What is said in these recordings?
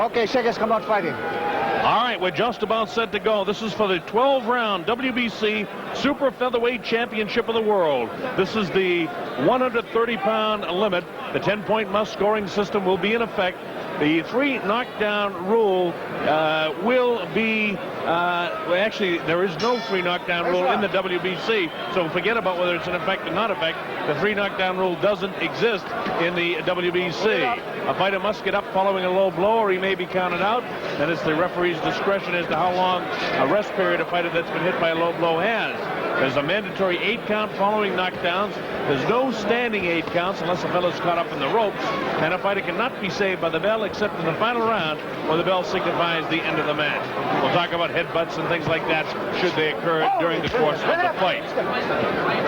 Okay, Shakers, come out fighting. All right, we're just about set to go. This is for the 12-round WBC Super Featherweight Championship of the World. This is the 130-pound limit. The 10-point must-scoring system will be in effect. The 3 knockdown rule will be, well, actually, there is no 3 knockdown rule in the WBC, so forget about whether it's in effect or not effect. The 3 knockdown rule doesn't exist in the WBC. A fighter must get up following a low blow, or he may be counted out, and it's the referee's discretion as to how long a rest period a fighter that's been hit by a low blow has. There's a mandatory 8 count following knockdowns. There's no standing 8 counts unless the fellow's caught up in the ropes, and a fighter cannot be saved by the bell except in the final round where the bell signifies the end of the match. We'll talk about headbutts and things like that should they occur during the course of the fight.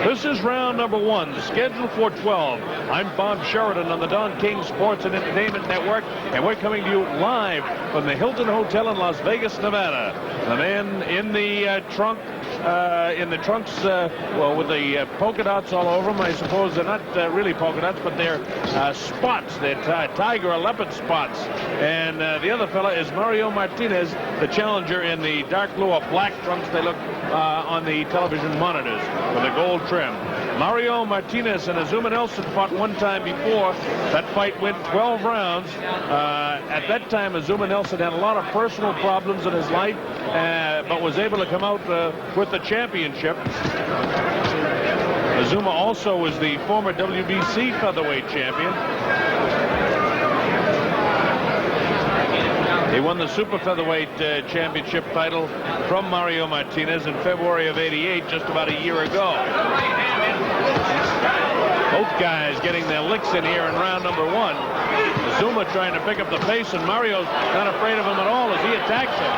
This is round number 1, scheduled for 12. I'm Bob Sheridan on the Don King Sports and Entertainment Network, and we're coming to you live from the Hilton Hotel in Las Vegas, Nevada. The man in the trunk, well, with the polka dots all over them. I suppose they're not really polka dots, but they're spots. They're tiger or leopard spots. And the other fella is Mario Martinez, the challenger, in the dark blue or black trunks they look on the television monitors with a gold trim. Mario Martinez and Azumah Nelson fought one time before. That fight went 12 rounds. At that time, Azumah Nelson had a lot of personal problems in his life, but was able to come out with the championship. Azumah also was the former WBC featherweight champion. He won the super featherweight championship title from Mario Martinez in February of '88, just about a year ago. Both guys getting their licks in here in round number 1. Azumah trying to pick up the pace, and Mario's not afraid of him at all as he attacks him.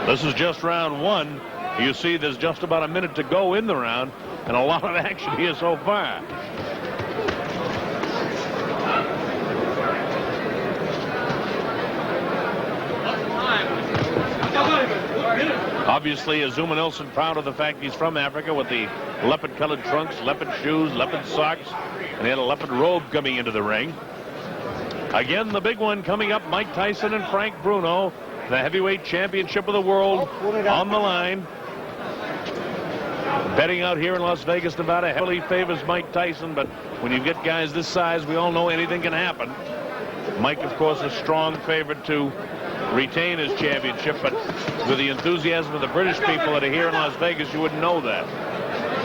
This is just round 1. You see there's just about a minute to go in the round, and a lot of action here so far. Obviously, Azumah Nelson proud of the fact he's from Africa with the leopard-colored trunks, leopard shoes, leopard socks, and he had a leopard robe coming into the ring. Again, the big one coming up, Mike Tyson and Frank Bruno, the heavyweight championship of the world on the line. Betting out here in Las Vegas, Nevada heavily favors Mike Tyson, but when you get guys this size, we all know anything can happen. Mike, of course, a strong favorite to retain his championship, but with the enthusiasm of the British people that are here in Las Vegas, you wouldn't know that.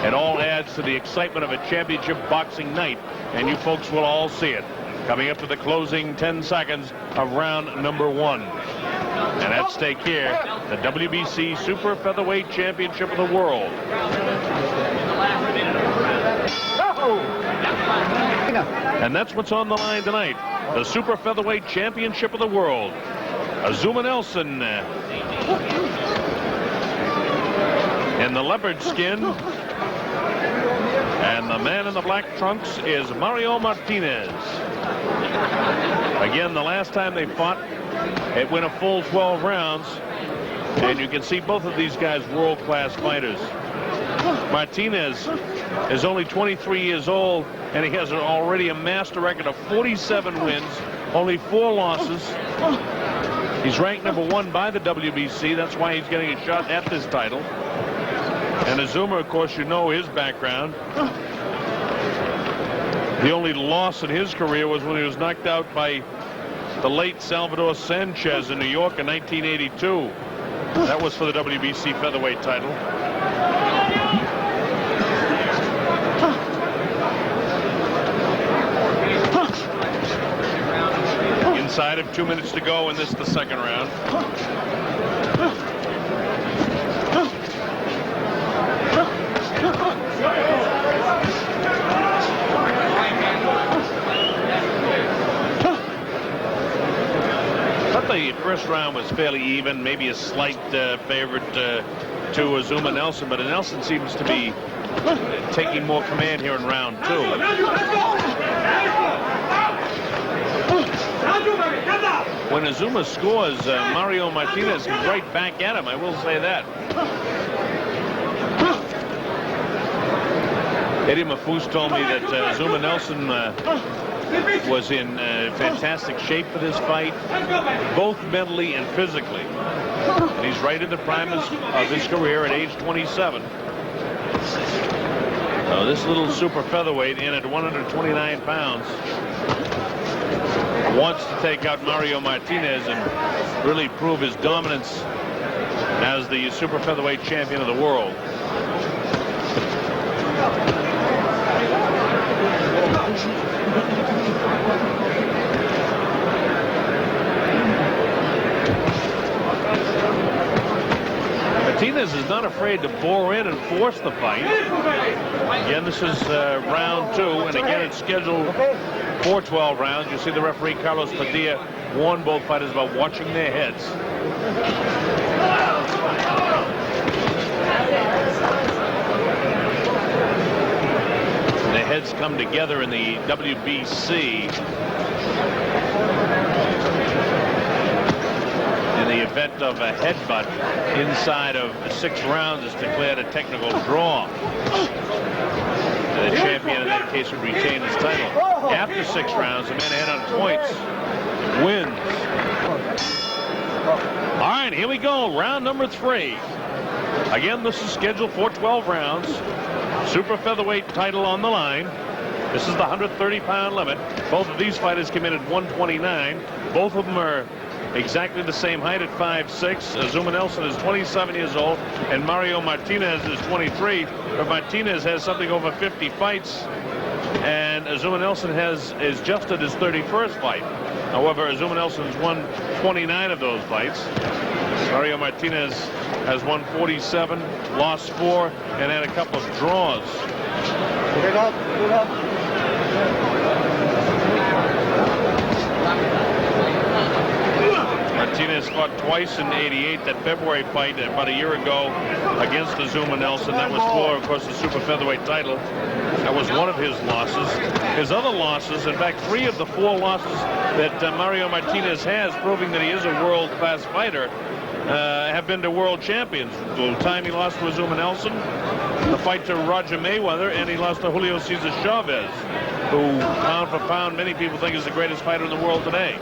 It all adds to the excitement of a championship boxing night, and you folks will all see it. Coming up to the closing 10 seconds of round number 1. And at stake here, the WBC Super Featherweight Championship of the World. And that's what's on the line tonight. The Super Featherweight Championship of the World. Azumah Nelson in the leopard skin. And the man in the black trunks is Mario Martinez. Again, the last time they fought, it went a full 12 rounds. And you can see both of these guys world-class fighters. Martinez is only 23 years old, and he has already amassed a record of 47 wins, only 4 losses. He's ranked number 1 by the WBC. That's why he's getting a shot at this title. And Azumah, of course, you know his background. The only loss in his career was when he was knocked out by the late Salvador Sanchez in New York in 1982. That was for the WBC featherweight title. Inside of 2 minutes to go in this, the second round. The first round was fairly even, maybe a slight favorite to Azumah Nelson, but Nelson seems to be taking more command here in round 2. when Azumah scores, Mario Martinez is right back at him. I will say that. Eddie Mafous told me that Azumah Nelson was in fantastic shape for this fight, both mentally and physically. And he's right in the prime of his career at age 27. This little super featherweight in at 129 pounds wants to take out Mario Martinez and really prove his dominance as the super featherweight champion of the world. Martinez is not afraid to bore in and force the fight. Again, this is round 2, and again it's scheduled for 12 rounds. You see the referee Carlos Padilla warned both fighters about watching their heads. The heads come together in the WBC. In the event of a headbutt inside of 6 rounds is declared a technical draw. The champion in that case would retain his title. After 6 rounds, the man ahead on points wins. All right, here we go. Round number 3. Again, this is scheduled for 12 rounds. Super featherweight title on the line. This is the 130-pound limit. Both of these fighters come in at 129. Both of them are exactly the same height at 5'6". Azumah Nelson is 27 years old, and Mario Martinez is 23. But Martinez has something over 50 fights, and Azumah Nelson is just at his 31st fight. However, Azumah Nelson's won 29 of those fights. Mario Martinez has won 47, lost 4, and had a couple of draws. Martinez fought twice in '88, that February fight about a year ago against Azumah Nelson. That was for, of course, the super featherweight title. That was one of his losses. His other losses, in fact, 3 of the 4 losses that Mario Martinez has, proving that he is a world-class fighter, have been to world champions. The time he lost to Azumah Nelson, the fight to Roger Mayweather, and he lost to Julio Cesar Chavez, who, pound for pound, many people think is the greatest fighter in the world today.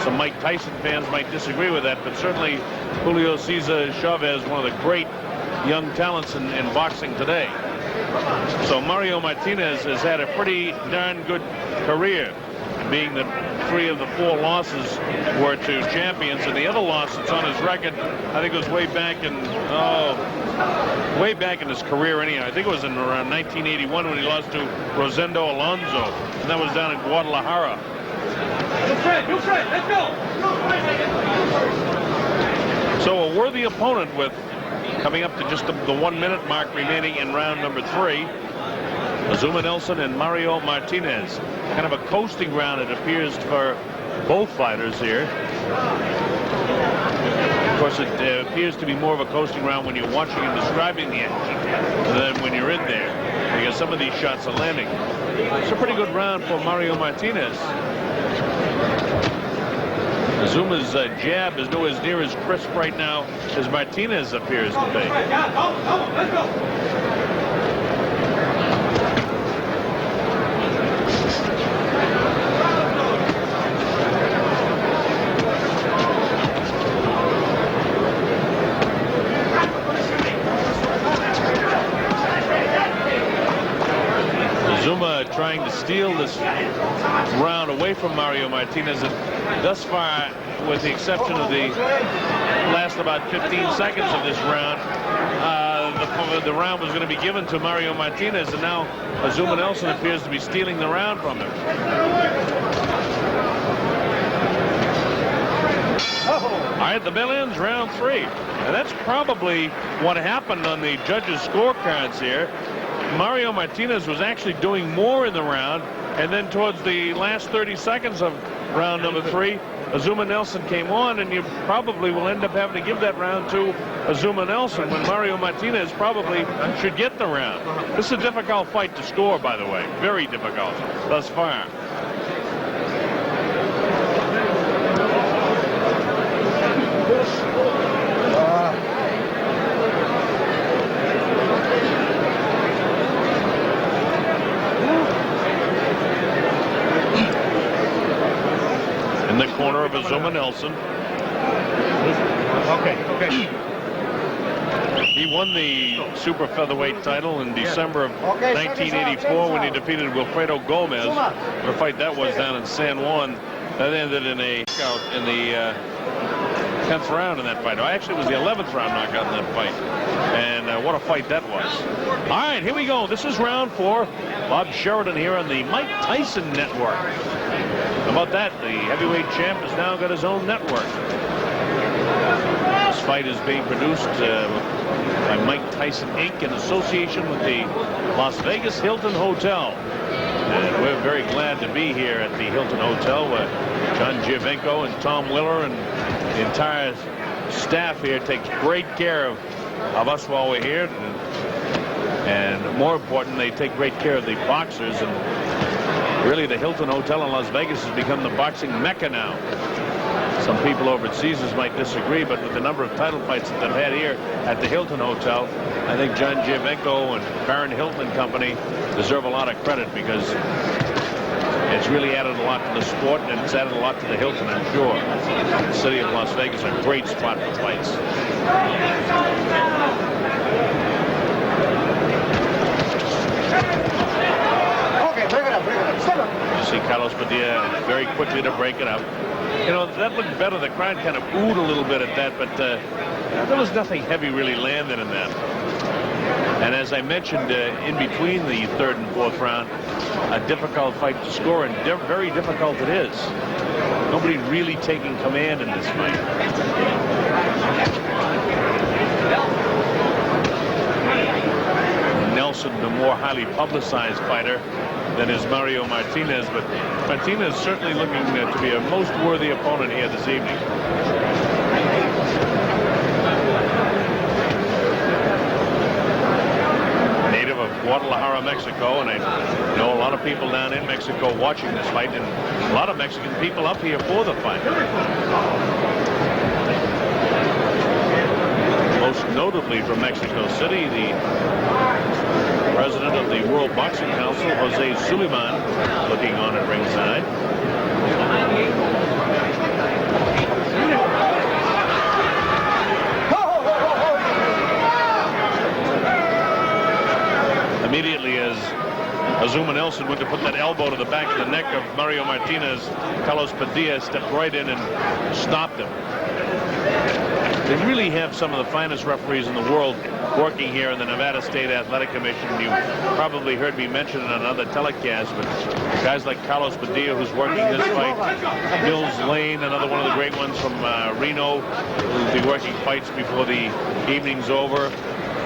Some Mike Tyson fans might disagree with that, but certainly Julio Cesar Chavez, one of the great young talents in boxing today. So Mario Martinez has had a pretty darn good career, being that 3 of the 4 losses were to champions, and the other loss that's on his record, I think it was way back in his career anyhow. I think it was in around 1981 when he lost to Rosendo Alonso, and that was down in Guadalajara. Let's go. So a worthy opponent with coming up to just the 1-minute mark remaining in round number 3. Azumah Nelson and Mario Martinez. Kind of a coasting round, it appears, for both fighters here. Of course, it appears to be more of a coasting round when you're watching and describing the action than when you're in there, because some of these shots are landing. It's a pretty good round for Mario Martinez. Azumah's jab is nowhere near as crisp right now as Martinez appears to be. Let's go. Azumah trying to steal this round away from Mario Martinez, and thus far, with the exception of the last about 15 seconds of this round, the round was going to be given to Mario Martinez, and now Azumah Nelson appears to be stealing the round from him. All right, the bell ends round 3, and that's probably what happened on the judges' scorecards here. Mario Martinez was actually doing more in the round, and then towards the last 30 seconds of round number 3, Azumah Nelson came on, and you probably will end up having to give that round to Azumah Nelson when Mario Martinez probably should get the round. This is a difficult fight to score, by the way. Very difficult thus far. Azumah Nelson. Okay. He won the super featherweight title in December of 1984 when he defeated Wilfredo Gomez. What a fight that was down in San Juan. That ended in a knockout in the 10th round in that fight. Actually, it was the 11th round knockout in that fight. And what a fight that was. All right, here we go. This is round 4. Bob Sheridan here on the Mike Tyson Network. How about that? The heavyweight champ has now got his own network. This fight is being produced by Mike Tyson Inc. in association with the Las Vegas Hilton Hotel. And we're very glad to be here at the Hilton Hotel where John Giovenko and Tom Willer and the entire staff here takes great care of us while we're here. And more important, they take great care of the boxers. And really, the Hilton Hotel in Las Vegas has become the boxing mecca now. Some people over at Caesars might disagree, but with the number of title fights that they've had here at the Hilton Hotel, I think John Giovenko and Baron Hilton and company deserve a lot of credit because it's really added a lot to the sport and it's added a lot to the Hilton, I'm sure. The city of Las Vegas is a great spot for fights. Okay, bring it up. Step up. You see Carlos Padilla very quickly to break it up. You know, that looked better. The crowd kind of oohed a little bit at that, but there was nothing heavy really landed in that. And as I mentioned, in between the 3rd and 4th round, a difficult fight to score, and very difficult it is. Nobody really taking command in this fight. Nelson, the more highly publicized fighter than is Mario Martinez, but Martinez certainly looking to be a most worthy opponent here this evening. Native of Guadalajara, Mexico, and I know a lot of people down in Mexico watching this fight, and a lot of Mexican people up here for the fight. Most notably from Mexico City, the president of the World Boxing Council, Jose Suleiman, looking on at ringside. Immediately as Azumah Nelson went to put that elbow to the back of the neck of Mario Martinez, Carlos Padilla stepped right in and stopped him. They really have some of the finest referees in the world working here in the Nevada State Athletic Commission. You probably heard me mention it on another telecast, but guys like Carlos Padilla, who's working this fight, Mills Lane, another one of the great ones from Reno, who will be working fights before the evening's over,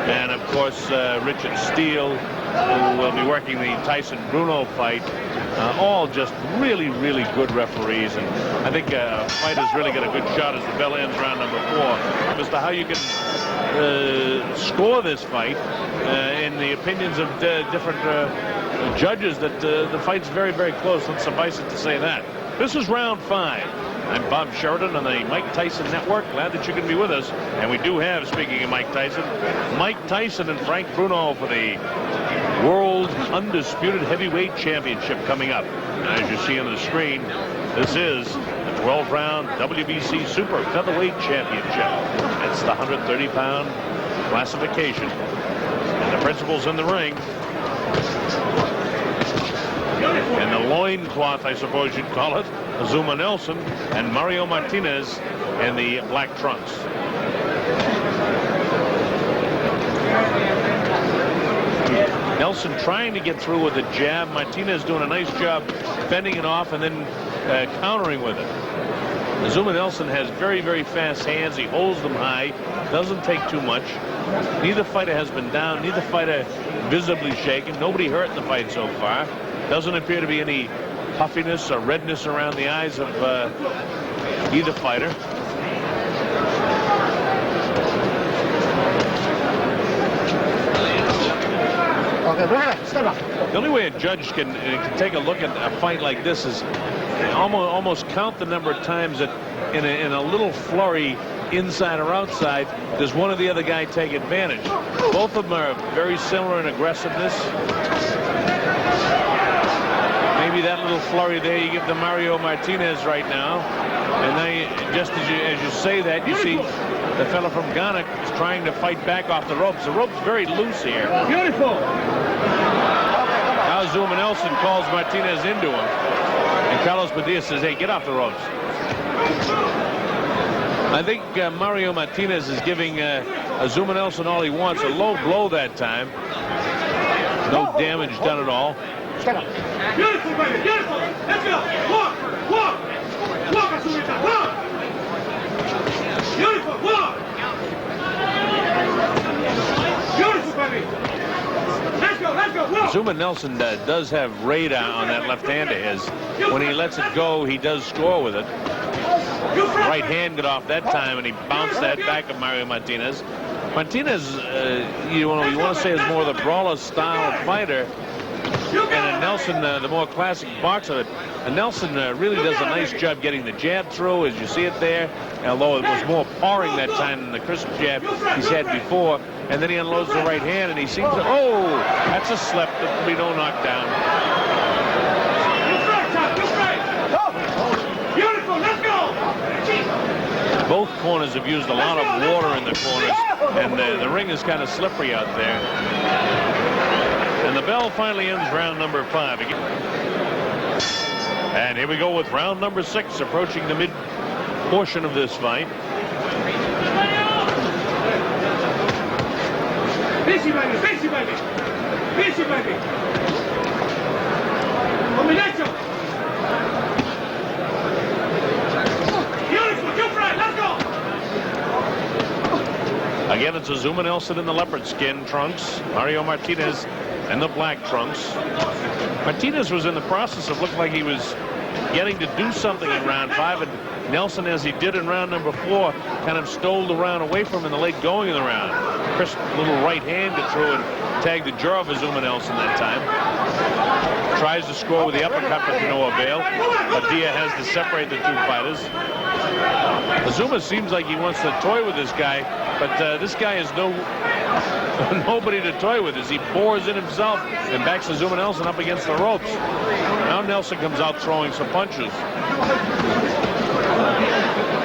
and of course Richard Steele, who will be working the Tyson-Bruno fight. All just really good referees, and I think fighters really get a good shot as the bell ends round number 4 as to how you can score this fight in the opinions of different judges, that the fight's very close. Let's suffice it to say that. This is round 5. I'm Bob Sheridan on the Mike Tyson Network. Glad that you can be with us. And we do have, speaking of Mike Tyson and Frank Bruno for the World Undisputed Heavyweight Championship coming up. As you see on the screen, this is the 12-round WBC Super Featherweight Championship. It's the 130-pound classification. And the principals in the ring. And the loincloth, I suppose you'd call it, Azumah Nelson and Mario Martinez in the black trunks. Nelson trying to get through with a jab. Martinez doing a nice job fending it off and then countering with it. Azumah Nelson has very fast hands. He holds them high, doesn't take too much. Neither fighter has been down. Neither fighter visibly shaken. Nobody hurt in the fight so far. Doesn't appear to be any puffiness or redness around the eyes of either fighter. The only way a judge can take a look at a fight like this is almost count the number of times that in a little flurry, inside or outside, does one or the other guy take advantage. Both of them are very similar in aggressiveness. Maybe maybe that little flurry there you give to Mario Martinez right now. And now, just as you say that, you see the fellow from Ghana is trying to fight back off the ropes. The rope's very loose here. Beautiful. Now Azumah Nelson calls Martinez into him. And Carlos Padilla says, hey, get off the ropes. I think Mario Martinez is giving Azumah Nelson all he wants. A low blow that time. No damage done at all. Stand up. Beautiful, baby, beautiful. Let's go. Walk, walk. Walk, Azumah. Walk. Beautiful, walk. Beautiful, baby. Let's go, walk. Azumah Nelson does have radar on that left hand of his. When he lets it go, he does score with it. Right hand got off that time, and he bounced that back of Mario Martinez. Martinez, you want to say, is more the brawler style fighter, and Nelson, the more classic boxer. And Nelson really does a nice job getting the jab through, as you see it there, although it was more pawing that time than the crisp jab he's had before. And then he unloads the right hand, and he seems to, oh, that's a slip that will be no knockdown. Both corners have used a lot of water in the corners, and the ring is kind of slippery out there. And the bell finally ends round number 5. And here we go with round number 6, approaching the mid portion of this fight. Busy, baby, busy, baby. Busy, baby. Combination. Again, it's Azumah Nelson in the leopard skin trunks, Mario Martinez in the black trunks. Martinez was in the process of looking like he was getting to do something in round 5, and Nelson, as he did in round number 4, kind of stole the round away from him in the late going of the round. Crisp little right hand to throw and tag the jaw of Azumah Nelson that time. Tries to score with the uppercut, but to no avail. Padilla has to separate the two fighters. Azumah seems like he wants to toy with this guy, but this guy is nobody to toy with as he bores in himself and backs Azumah Nelson up against the ropes. Now Nelson comes out throwing some punches.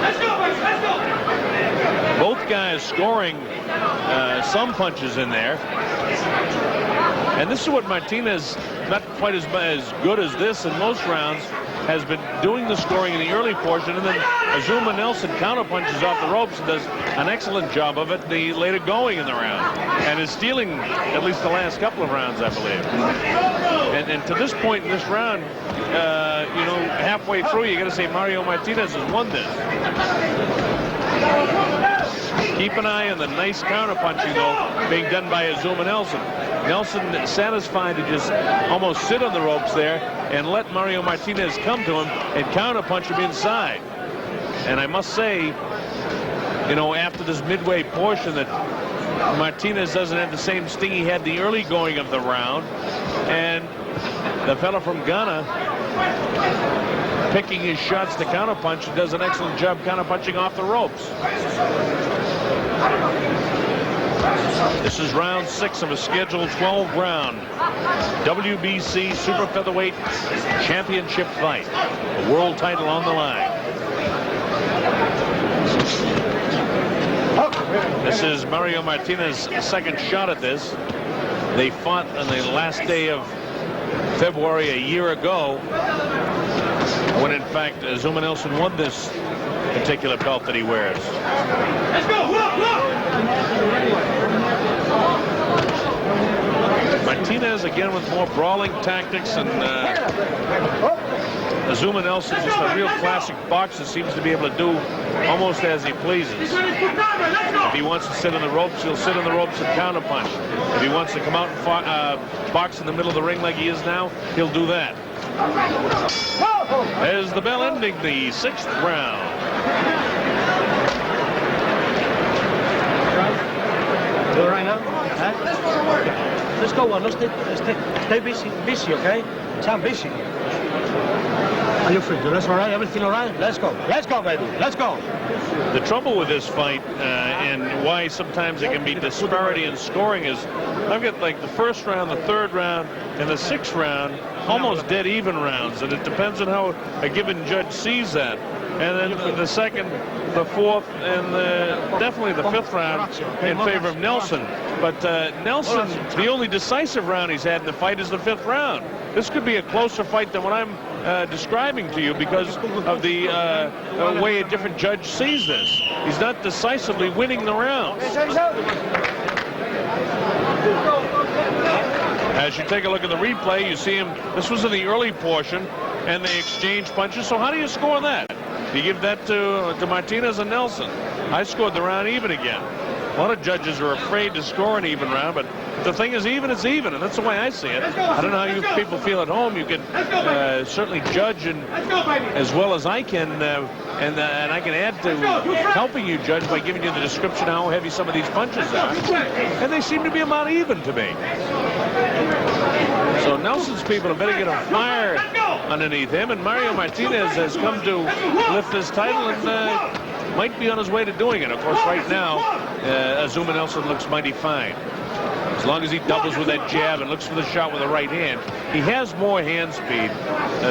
Let's go, boys, let's go. Both guys scoring some punches in there. And this is what Martinez, not quite as good as this in most rounds, has been doing the scoring in the early portion, and then Azumah Nelson counterpunches off the ropes and does an excellent job of it the later going in the round, and is stealing at least the last couple of rounds, I believe. And to this point in this round, you know, halfway through, you got to say Mario Martinez has won this. Keep an eye on the nice counterpunching, though, being done by Azumah Nelson. Nelson satisfied to just almost sit on the ropes there and let Mario Martinez come to him and counterpunch him inside. And I must say, you know, after this midway portion, that Martinez doesn't have the same sting he had the early going of the round. And the fellow from Ghana, picking his shots to counterpunch, and does an excellent job counterpunching off the ropes. This is round 6 of a scheduled 12-round WBC Super Featherweight Championship fight. The world title on the line. This is Mario Martinez's second shot at this. They fought on the last day of February a year ago, when in fact Azumah Nelson won this particular belt that he wears. Let's go, walk, walk. Martinez again with more brawling tactics, and Azumah Nelson just a real classic boxer, seems to be able to do almost as he pleases. If he wants to sit on the ropes, he'll sit on the ropes and counterpunch. If he wants to come out and box in the middle of the ring like he is now, he'll do that. There's the bell ending the 6th round. Do it right now? Huh? Let's go on. Stay busy, okay? Sound busy. Are you free? The rest all right? Everything all right? Let's go. Let's go, baby. Let's go. The trouble with this fight and why sometimes there can be disparity in scoring is I've got like the first round, the third round, and the sixth round almost dead even rounds, and it depends on how a given judge sees that. And then the second, the fourth, and definitely the fifth round in favor of Nelson. But Nelson, the only decisive round he's had in the fight is the fifth round. This could be a closer fight than what I'm describing to you because of the way a different judge sees this. He's not decisively winning the rounds. As you take a look at the replay, you see him, this was in the early portion, and they exchanged punches. So how do you score that? You give that to Martinez and Nelson. I scored the round even again. A lot of judges are afraid to score an even round, but the thing is even, it's even, and that's the way I see it. I don't know how you people feel at home. You can certainly judge and as well as I can, and I can add to helping you judge by giving you the description of how heavy some of these punches are. And they seem to be about even to me. So Nelson's people have better get a fire underneath him, and Mario Martinez has come to lift his title and might be on his way to doing it. Of course, right now, Azumah Nelson looks mighty fine. As long as he doubles with that jab and looks for the shot with the right hand. He has more hand speed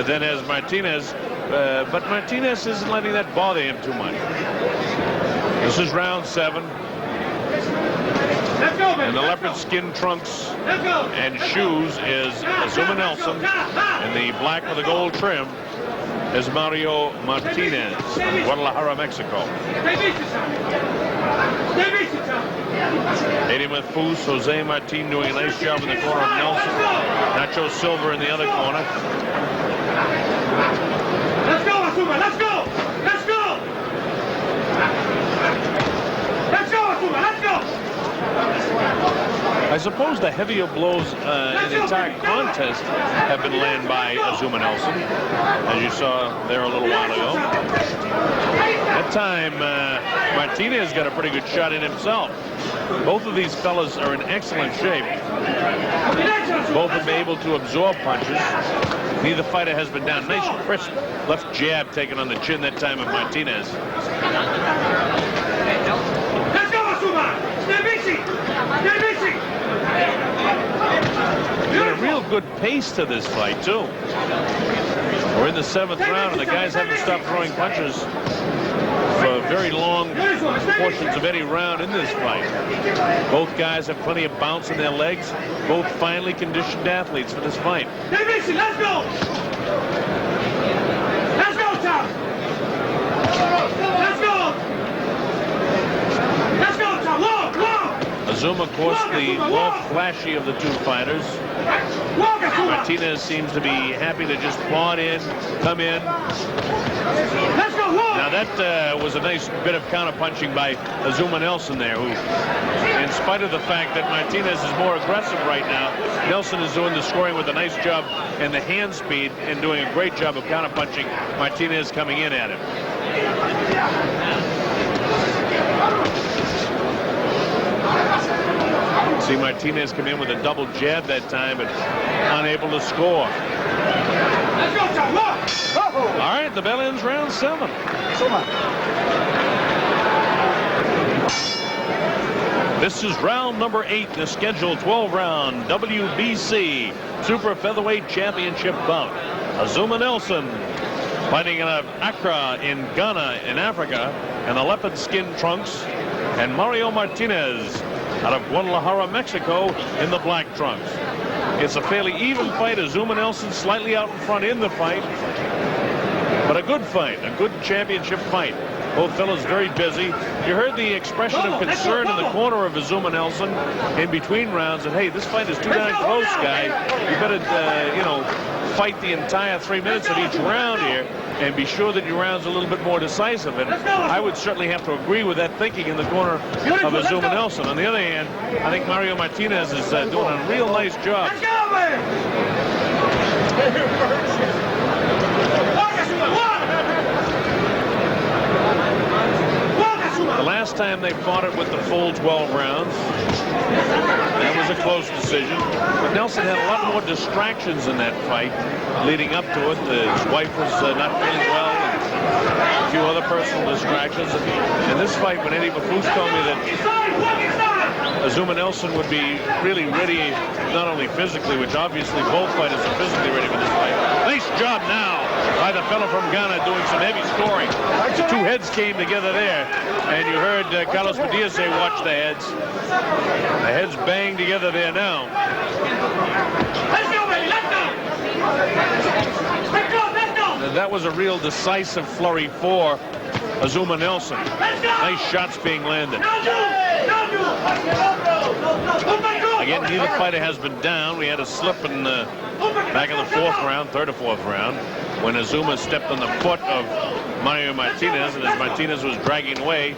than has Martinez, but Martinez isn't letting that bother him too much. This is round 7. And the leopard skin trunks and shoes is Azumah Nelson, and the black with the gold trim is Mario Martinez from Guadalajara, Mexico. 80 with Foos, Jose Martin doing a nice job in the corner of Nelson. Nacho Silva in the other corner. Let's go, Azumah, let's go! Let's go! Let's go, Azumah, let's go! I suppose the heavier blows in the entire contest have been landed by Azumah Nelson, as you saw there a little while ago. That time, Martinez got a pretty good shot in himself. Both of these fellas are in excellent shape. Both have been able to absorb punches. Neither fighter has been down. Nice crisp left jab taken on the chin that time of Martinez. Let's go, Azumah! Stay busy! Stay busy! Got a real good pace to this fight, too. We're in the 7th round, and the guys haven't stopped throwing punches for very long portions of any round in this fight. Both guys have plenty of bounce in their legs. Both finely conditioned athletes for this fight. Stay busy! Let's go! Let's go, Tom! Let's go! Let's go, Tom! Long! Azumah, of course, the more flashy of the two fighters. Martinez seems to be happy to just plod in, come in. Now that was a nice bit of counter-punching by Azumah Nelson there, who, in spite of the fact that Martinez is more aggressive right now, Nelson is doing the scoring with a nice job and the hand speed and doing a great job of counter-punching Martinez coming in at him. See Martinez come in with a double jab that time, but unable to score. All right, the bell ends round 7. This is round number 8, the scheduled 12-round WBC Super Featherweight Championship bout. Azumah Nelson fighting out of Accra in Ghana in Africa, and the leopard skin trunks, and Mario Martinez out of Guadalajara, Mexico in the black trunks. It's a fairly even fight. Azumah Nelson slightly out in front in the fight, but a good fight, a good championship fight. Both fellas very busy. You heard the expression of concern in the corner of Azumah Nelson in between rounds that, hey, this fight is too darn close, guy. You better, you know, fight the entire 3 minutes of each round here and be sure that your round's a little bit more decisive. And I would certainly have to agree with that thinking in the corner of Azumah Nelson. On the other hand, I think Mario Martinez is doing a real nice job. The last time they fought it with the full 12 rounds, that was a close decision. But Nelson had a lot more distractions in that fight leading up to it. His wife was not feeling well, and a few other personal distractions. And this fight, when Eddie Bafous told me that Azumah Nelson would be really ready, not only physically, which obviously both fighters are physically ready for this fight. Nice job now by the fellow from Ghana doing some heavy scoring. The two heads came together there, and you heard Carlos Padilla say, watch the heads. The heads bang together there now. Let's go, baby, let's go! Let's go, let's go! And that was a real decisive flurry for Azumah Nelson. Nice shots being landed. Again, neither fighter has been down. We had a slip in the back of the third or fourth round, when Azumah stepped on the foot of Mario Martinez, and as Martinez was dragging away,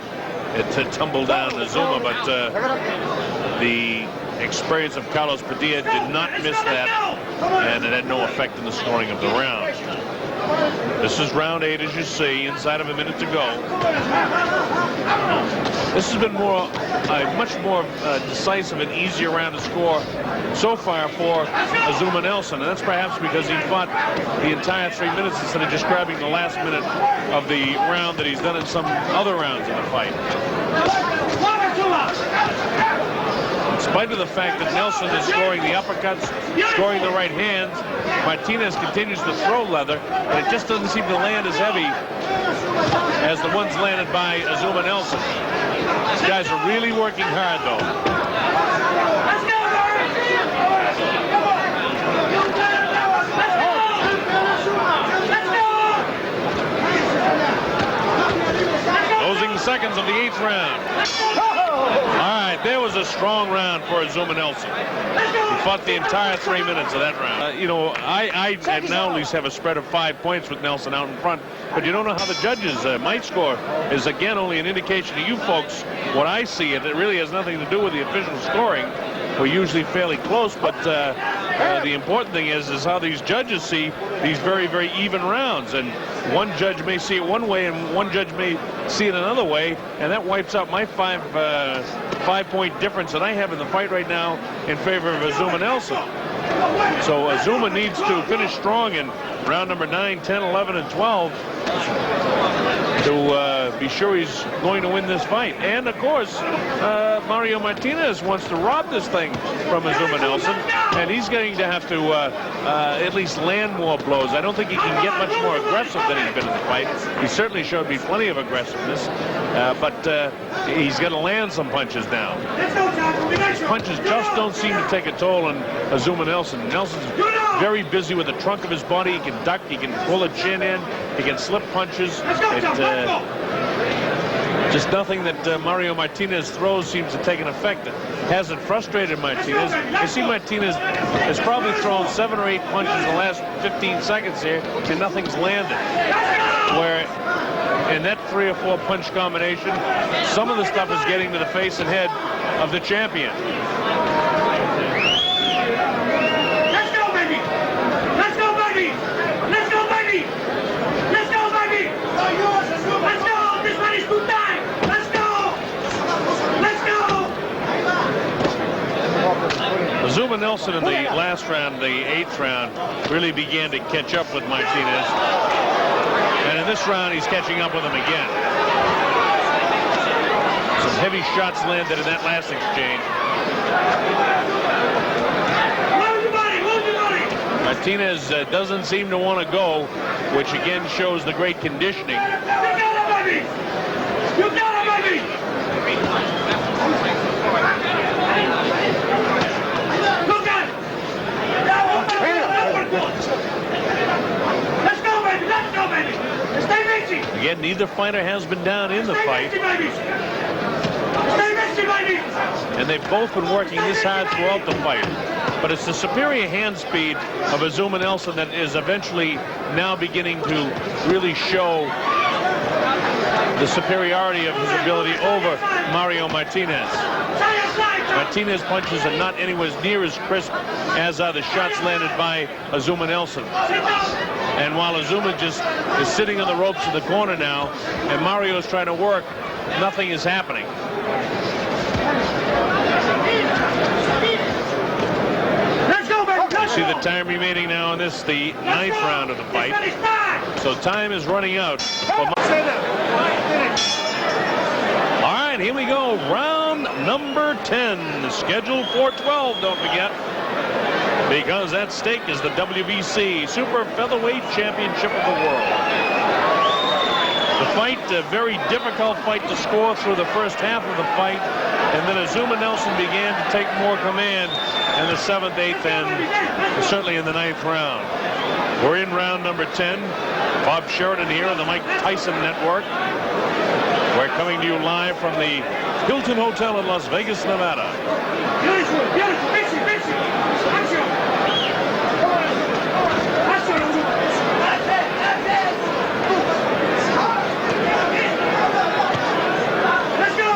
it tumbled down Azumah, but the experience of Carlos Padilla did not miss that, and it had no effect in the scoring of the round. This is round 8, as you see, inside of a minute to go. This has been a much more decisive and easier round to score so far for Azumah Nelson, and that's perhaps because he fought the entire 3 minutes instead of just grabbing the last minute of the round that he's done in some other rounds of the fight. In spite of the fact that Nelson is scoring the uppercuts, scoring the right hands, Martinez continues to throw leather, but it just doesn't seem to land as heavy as the ones landed by Azumah Nelson. These guys are really working hard, though. Closing seconds of the 8th round. All right, there was a strong round for Azumah Nelson. He fought the entire 3 minutes of that round. You know, I now at least have a spread of 5 points with Nelson out in front, but you don't know how the judges might score. Is again only an indication to you folks what I see, and it really has nothing to do with the official scoring. We're usually fairly close, but the important thing is how these judges see these very, very even rounds. And one judge may see it one way, and one judge may see it another way, and that wipes out my 5-point difference that I have in the fight right now in favor of Azumah Nelson. So Azumah needs to finish strong in round number 9, 10, 11, and 12 to be sure he's going to win this fight. And of course, Mario Martinez wants to rob this thing from Azumah Nelson, and he's going to have to at least land more blows. I don't think he can get much more aggressive than he's been in the fight. He certainly showed me plenty of aggressiveness, but he's going to land some punches now. His punches just don't seem to take a toll on Azumah Nelson. Nelson's very busy with the trunk of his body. He can duck, he can pull a chin in, he can slip punches. Just nothing that Mario Martinez throws seems to take an effect. It hasn't frustrated Martinez. You see Martinez has probably thrown 7 or 8 punches in the last 15 seconds here, and nothing's landed. Where in that 3 or 4 punch combination, some of the stuff is getting to the face and head of the champion. Let's go, baby! Let's go, baby! Let's go, baby! Let's go, baby! Let's go! This one is good time! Let's go! Let's go! Azumah Nelson in the last round, the 8th round, really began to catch up with Martinez. And in this round, he's catching up with him again. Some heavy shots landed in that last exchange. Martinez doesn't seem to want to go, which again shows the great conditioning. You got it, baby! You got it, baby! Look at it! Let's go, baby! Let's go, baby! Stay busy! Again, neither fighter has been down in the fight. Stay busy, baby! And they've both been working this hard throughout the fight. But it's the superior hand speed of Azumah Nelson that is eventually now beginning to really show the superiority of his ability over Mario Martinez. Martinez punches are not anywhere near as crisp as are the shots landed by Azumah Nelson. And while Azumah just is sitting on the ropes in the corner now, and Mario's trying to work nothing is happening. Let's go, baby. You see the time remaining now in this, the 9th round of the fight. So time is running out. All right, here we go. Round number 10, scheduled for 12, don't forget. Because at stake is the WBC Super Featherweight Championship of the World. The fight, a very difficult fight to score through the first half of the fight. And then Azumah Nelson began to take more command in the 7th, 8th, and certainly in the 9th round. We're in round number 10. Bob Sheridan here on the Mike Tyson Network. We're coming to you live from the Hilton Hotel in Las Vegas, Nevada. Beautiful, beautiful. Fix it. Action. Let's go. Let's go.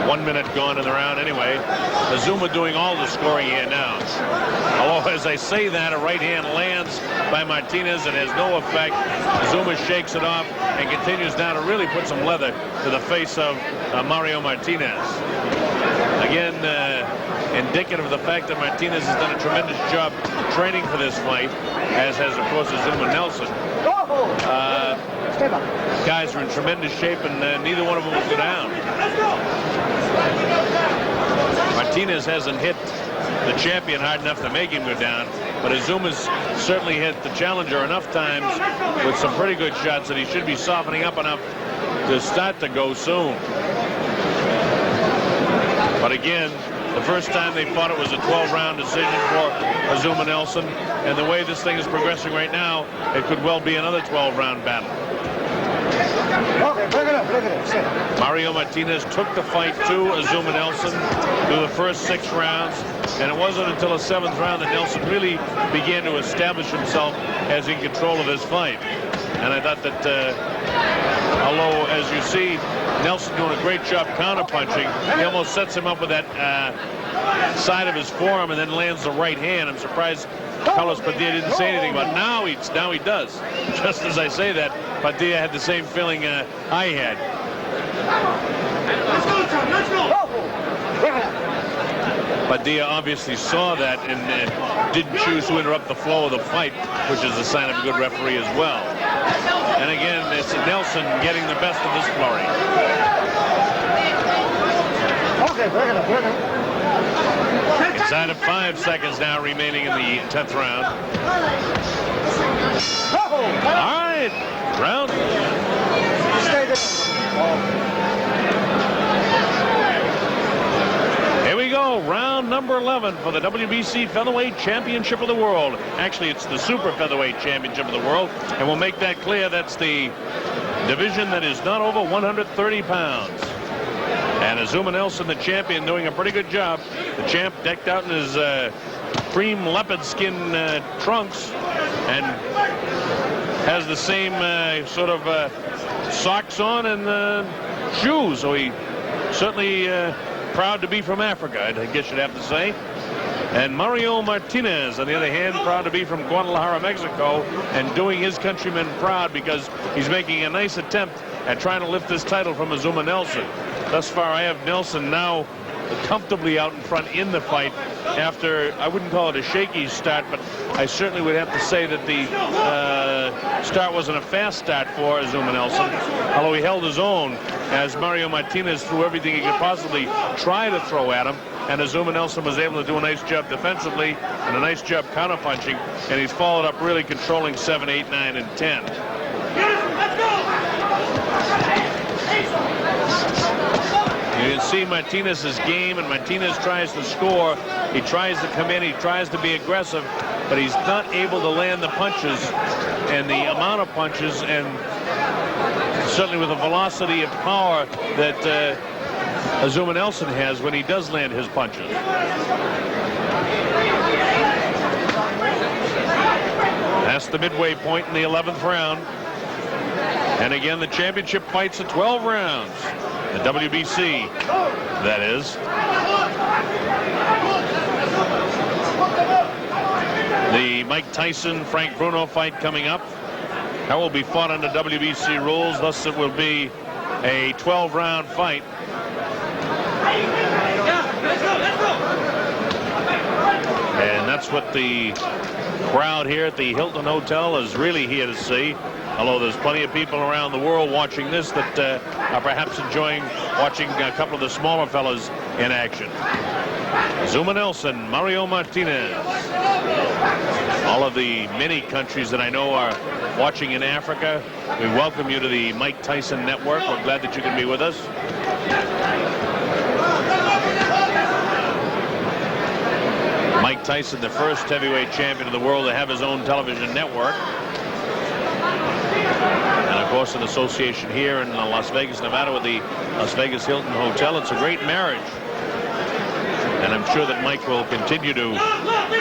1 minute gone in the round anyway. Azumah doing all the scoring here now. Although, as I say that, a right hand lands by Martinez and has no effect. Azumah shakes it off and continues now to really put some leather to the face of Mario Martinez. Again, indicative of the fact that Martinez has done a tremendous job training for this fight, as has, of course, Azumah Nelson. Guys are in tremendous shape, and neither one of them will go down. Martinez hasn't hit the champion hard enough to make him go down, but Azumah's certainly hit the challenger enough times with some pretty good shots that he should be softening up enough to start to go soon. But again, the first time they fought, it was a 12-round decision for Azumah Nelson, and the way this thing is progressing right now, it could well be another 12-round battle. Mario Martinez took the fight to Azumah Nelson through the first 6 rounds, and it wasn't until the 7th round that Nelson really began to establish himself as in control of this fight. And I thought that, although, as you see, Nelson doing a great job counterpunching, he almost sets him up with that side of his forearm and then lands the right hand. I'm surprised Carlos Padilla didn't say anything about it. Now he does. Just as I say that, Padilla had the same feeling I had. Let's go, John. Let's go. Padilla obviously saw that and didn't choose to interrupt the flow of the fight, which is a sign of a good referee as well. And again, it's Nelson getting the best of this flurry. Inside of 5 seconds now remaining in the 10th round. All right, round. Here we go, round number 11 for the WBC Featherweight Championship of the World. Actually, it's the Super Featherweight Championship of the World, and we'll make that clear. That's the division that is not over 130 pounds. And Azumah Nelson, the champion, doing a pretty good job. The champ decked out in his cream leopard skin trunks and has the same sort of socks on and shoes. So he certainly proud to be from Africa, I guess you'd have to say. And Mario Martinez, on the other hand, proud to be from Guadalajara, Mexico, and doing his countrymen proud because he's making a nice attempt at trying to lift this title from Azumah Nelson. Thus far, I have Nelson now comfortably out in front in the fight after, I wouldn't call it a shaky start, but I certainly would have to say that the start wasn't a fast start for Azumah Nelson, although he held his own as Mario Martinez threw everything he could possibly try to throw at him, and Azumah Nelson was able to do a nice job defensively and a nice job counterpunching, and he's followed up really controlling 7, 8, 9, and 10. Let's go. You can see Martinez's game, and Martinez tries to score. He tries to come in, he tries to be aggressive, but he's not able to land the punches and the amount of punches, and certainly with the velocity of power that Azumah Nelson has when he does land his punches. Past the midway point in the 11th round. And again, the championship fights at 12 rounds. The WBC, that is. The Mike Tyson-Frank Bruno fight coming up. That will be fought under WBC rules, thus it will be a 12-round fight. And that's what the crowd here at the Hilton Hotel is really here to see. Although there's plenty of people around the world watching this that are perhaps enjoying watching a couple of the smaller fellas in action. Azumah Nelson, Mario Martinez. All of the many countries that I know are watching in Africa, we welcome you to the Mike Tyson Network. We're glad that you can be with us. Mike Tyson, the first heavyweight champion of the world to have his own television network. And of course, an association here in Las Vegas, Nevada with the Las Vegas Hilton Hotel. It's a great marriage. And I'm sure that Mike will continue to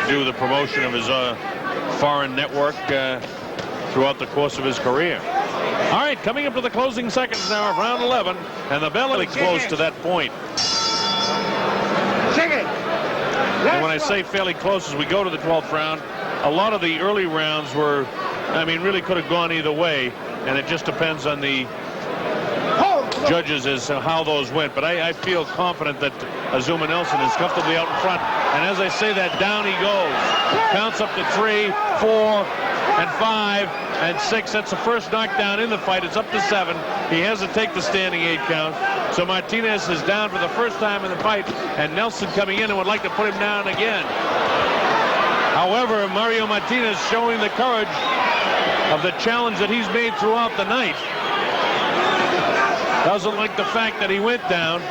do the promotion of his foreign network throughout the course of his career. All right, coming up to the closing seconds now of round 11, and the bell is close to that point. And when I say fairly close, as we go to the 12th round, a lot of the early rounds were, I mean, really could have gone either way, and it just depends on the judges as to how those went. But I feel confident that Azumah Nelson is comfortably out in front. And as I say that, down he goes. Counts up to 3, 4, and 5, and 6. That's the first knockdown in the fight. It's up to 7. He has to take the standing 8 count. So Martinez is down for the first time in the fight, and Nelson coming in and would like to put him down again. However, Mario Martinez showing the courage of the challenge that he's made throughout the night. Doesn't like the fact that he went down.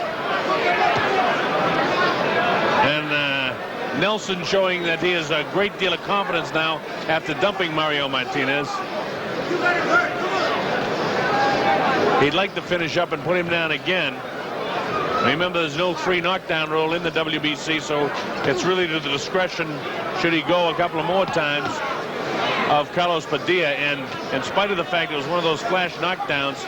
And Nelson showing that he has a great deal of confidence now after dumping Mario Martinez. He'd like to finish up and put him down again. Remember, there's no free knockdown rule in the WBC, so it's really to the discretion, should he go a couple of more times, of Carlos Padilla. And in spite of the fact it was one of those flash knockdowns,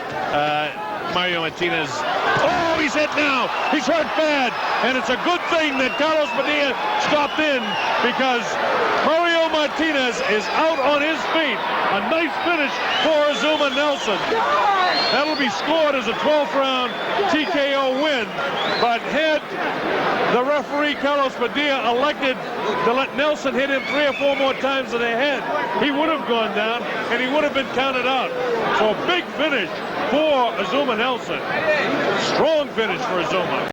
Mario Martinez, oh, he's hit now. He's hurt bad. And it's a good thing that Carlos Padilla stopped in, because Mario Martinez is out on his feet. A nice finish for Azumah Nelson. That'll be scored as a 12th round TKO win. But had the referee Carlos Padilla elected to let Nelson hit him 3 or 4 more times to the head, he would have gone down and he would have been counted out. So a big finish for Azumah Nelson. Strong finish for Azumah.